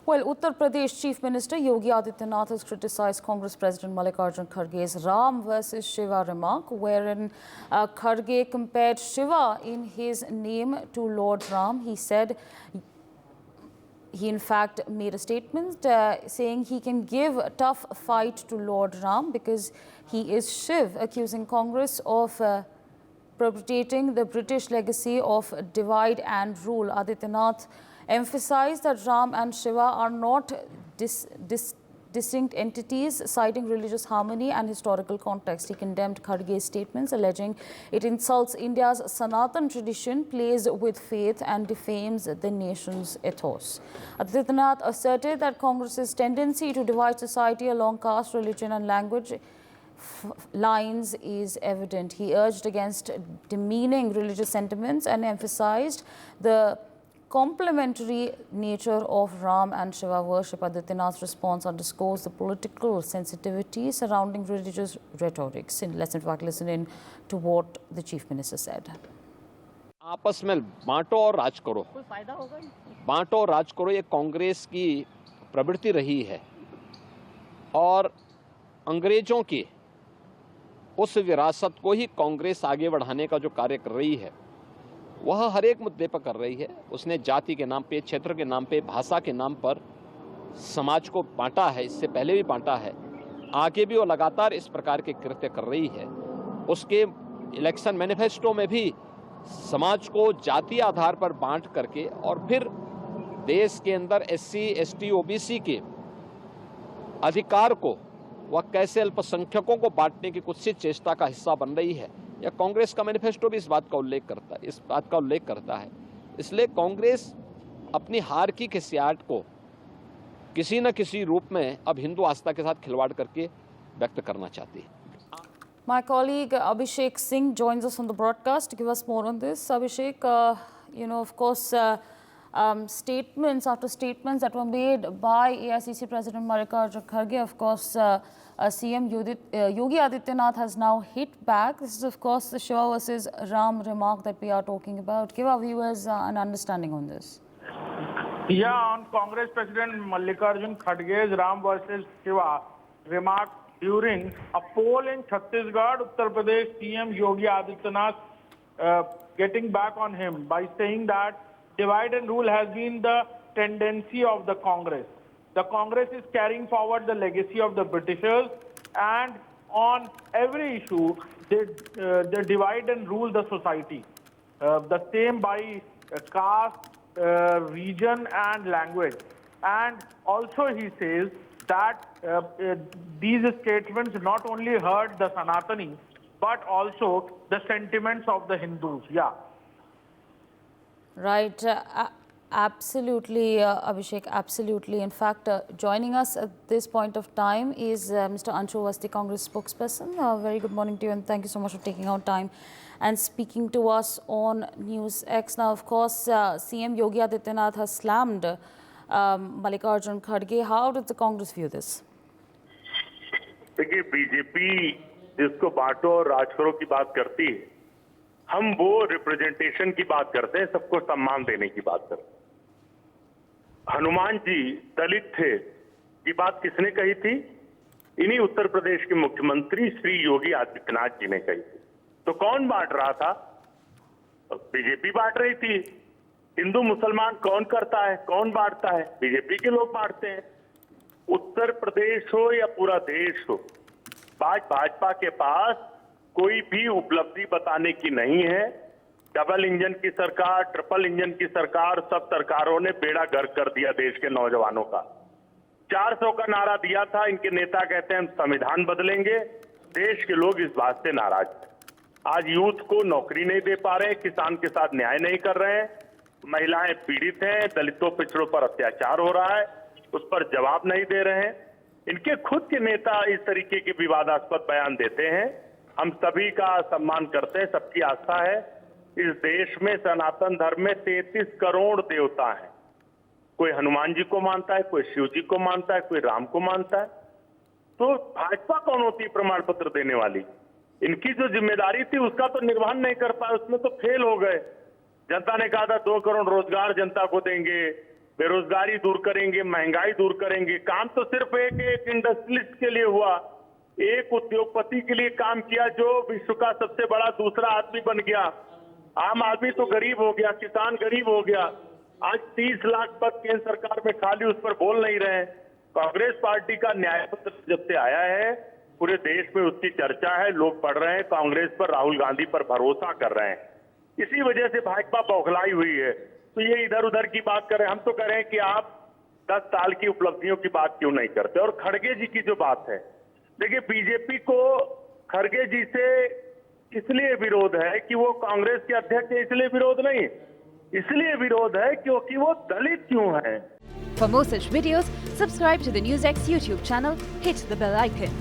Well, Uttar Pradesh Chief Minister Yogi Adityanath has criticized Congress President Mallikarjun Kharge's Ram versus Shiva remark, wherein Kharge compared Shiva in his name to Lord Ram. He said he in fact made a statement saying he can give a tough fight to Lord Ram because he is Shiv, accusing Congress of perpetuating the British legacy of divide and rule. Adityanath emphasized that Ram and Shiva are not distinct entities, citing religious harmony and historical context. He condemned Kharge's statements, alleging it insults India's Sanatan tradition, plays with faith and defames the nation's ethos. Adityanath asserted that Congress's tendency to divide society along caste, religion and language lines is evident. He urged against demeaning religious sentiments and emphasized the complementary nature of Ram and Shiva worship. Adityanath's response underscores the political sensitivity surrounding religious rhetoric. Let's in fact listen in to what the Chief Minister said. आपस में बांटो और राज करो, कोई फायदा होगा? बांटो और राज करो, ये कांग्रेस की प्रवृत्ति रही है और अंग्रेजों की उस विरासत को ही कांग्रेस आगे बढ़ाने का जो कार्य कर रही है वह हर एक मुद्दे पर कर रही है। उसने जाति के नाम पे, क्षेत्र के नाम पे, भाषा के नाम पर समाज को बांटा है, इससे पहले भी बांटा है, आगे भी वो लगातार इस प्रकार के कृत्य कर रही है। उसके इलेक्शन मैनिफेस्टो में भी समाज को जाति आधार पर बांट करके और फिर देश के अंदर SC, ST, OBC के अधिकार को वह कैसे अल्पसंख्यकों को बांटने की कुत्सित चेष्टा का हिस्सा बन रही है। या कांग्रेस का मैनिफेस्टो भी इस बात का उल्लेख करता है। इसलिए कांग्रेस अपनी हार की खिसियाट को किसी न किसी रूप में अब हिंदू आस्था के साथ खिलवाड़ करके व्यक्त करना चाहती है। My colleague Abhishek Singh joins us on the broadcast to give us more on this. Abhishek, of course, statements after statements that were made by AICC President Mallikarjun Kharge, of course, CM Yogi Adityanath has now hit back. This is, of course, the Shiva versus Ram remark that we are talking about. Give our viewers an understanding on this. Yeah, on Congress President Mallikarjun Kharge's Ram versus Shiva remark during a poll in Chhattisgarh, Uttar Pradesh, CM Yogi Adityanath getting back on him by saying that divide and rule has been the tendency of the Congress. The Congress is carrying forward the legacy of the Britishers, and on every issue, they divide and rule the society. The same by caste, region and language. And also he says that these statements not only hurt the Sanatani, but also the sentiments of the Hindus. Yeah. Right. Absolutely, Abhishek, absolutely. In fact, joining us at this point of time is Mr. Anshu Awasthi, Congress spokesperson. Very good morning to you and thank you so much for taking out time and speaking to us on News X. Now, of course, CM Yogi Adityanath has slammed Mallikarjun Kharge. How does the Congress view this? देखिए, BJP जिसको बांटो और राज करो की बात करती है, हम वो रिप्रेजेंटेशन की बात करते हैं, सबको सम्मान देने की बात करते हैं। हनुमान जी दलित थे ये बात किसने कही थी? इन्हीं उत्तर प्रदेश के मुख्यमंत्री श्री योगी आदित्यनाथ जी ने कही थी। तो कौन बांट रहा था? बीजेपी बांट रही थी। हिंदू मुसलमान कौन करता है, कौन बांटता है? बीजेपी के लोग बांटते हैं। उत्तर प्रदेश हो या पूरा देश हो, भाजपा के पास कोई भी उपलब्धि बताने की नहीं है। डबल इंजन की सरकार, ट्रिपल इंजन की सरकार, सब सरकारों ने बेड़ा गर्क कर दिया देश के नौजवानों का। 400 का नारा दिया था, इनके नेता कहते हैं हम संविधान बदलेंगे। देश के लोग इस बात से नाराज हैं। आज यूथ को नौकरी नहीं दे पा रहे, किसान के साथ न्याय नहीं कर रहे हैं, महिलाएं पीड़ित हैं, दलितों पिछड़ों पर अत्याचार हो रहा है, उस पर जवाब नहीं दे रहे हैं। इनके खुद के नेता इस तरीके के विवादास्पद बयान देते हैं। हम सभी का सम्मान करते हैं, सबकी आस्था है। इस देश में सनातन धर्म में 33 करोड़ देवता हैं। कोई हनुमान जी को मानता है, कोई शिव जी को मानता है, कोई राम को मानता है। तो भाजपा कौन होती है प्रमाण पत्र देने वाली? इनकी जो जिम्मेदारी थी उसका तो निर्वहन नहीं कर पाए, उसमें तो फेल हो गए। जनता ने कहा था 2 करोड़ रोजगार जनता को देंगे, बेरोजगारी दूर करेंगे, महंगाई दूर करेंगे। काम तो सिर्फ एक इंडस्ट्रियलिस्ट के लिए हुआ, एक उद्योगपति के लिए काम किया जो विश्व का सबसे बड़ा दूसरा आदमी बन गया। आम आदमी तो गरीब हो गया, किसान गरीब हो गया। आज 30 लाख पद केंद्र सरकार में खाली, उस पर बोल नहीं रहे। कांग्रेस पार्टी का न्याय पत्र जब से आया है पूरे देश में उसकी चर्चा है, लोग पढ़ रहे हैं, कांग्रेस पर, राहुल गांधी पर भरोसा कर रहे हैं। इसी वजह से भाजपा बौखलाई हुई है। तो ये इधर उधर की बात कर रहे हैं। हम तो कह रहे हैं कि आप 10 साल की उपलब्धियों की बात क्यों नहीं करते। और खड़गे जी की जो बात है, देखिए बीजेपी को खड़गे जी से इसलिए विरोध है कि वो कांग्रेस के अध्यक्ष है, इसलिए विरोध नहीं, इसलिए विरोध है क्योंकि वो दलित क्यों है। For more such videos, subscribe to the NewsX YouTube channel, hit the bell icon.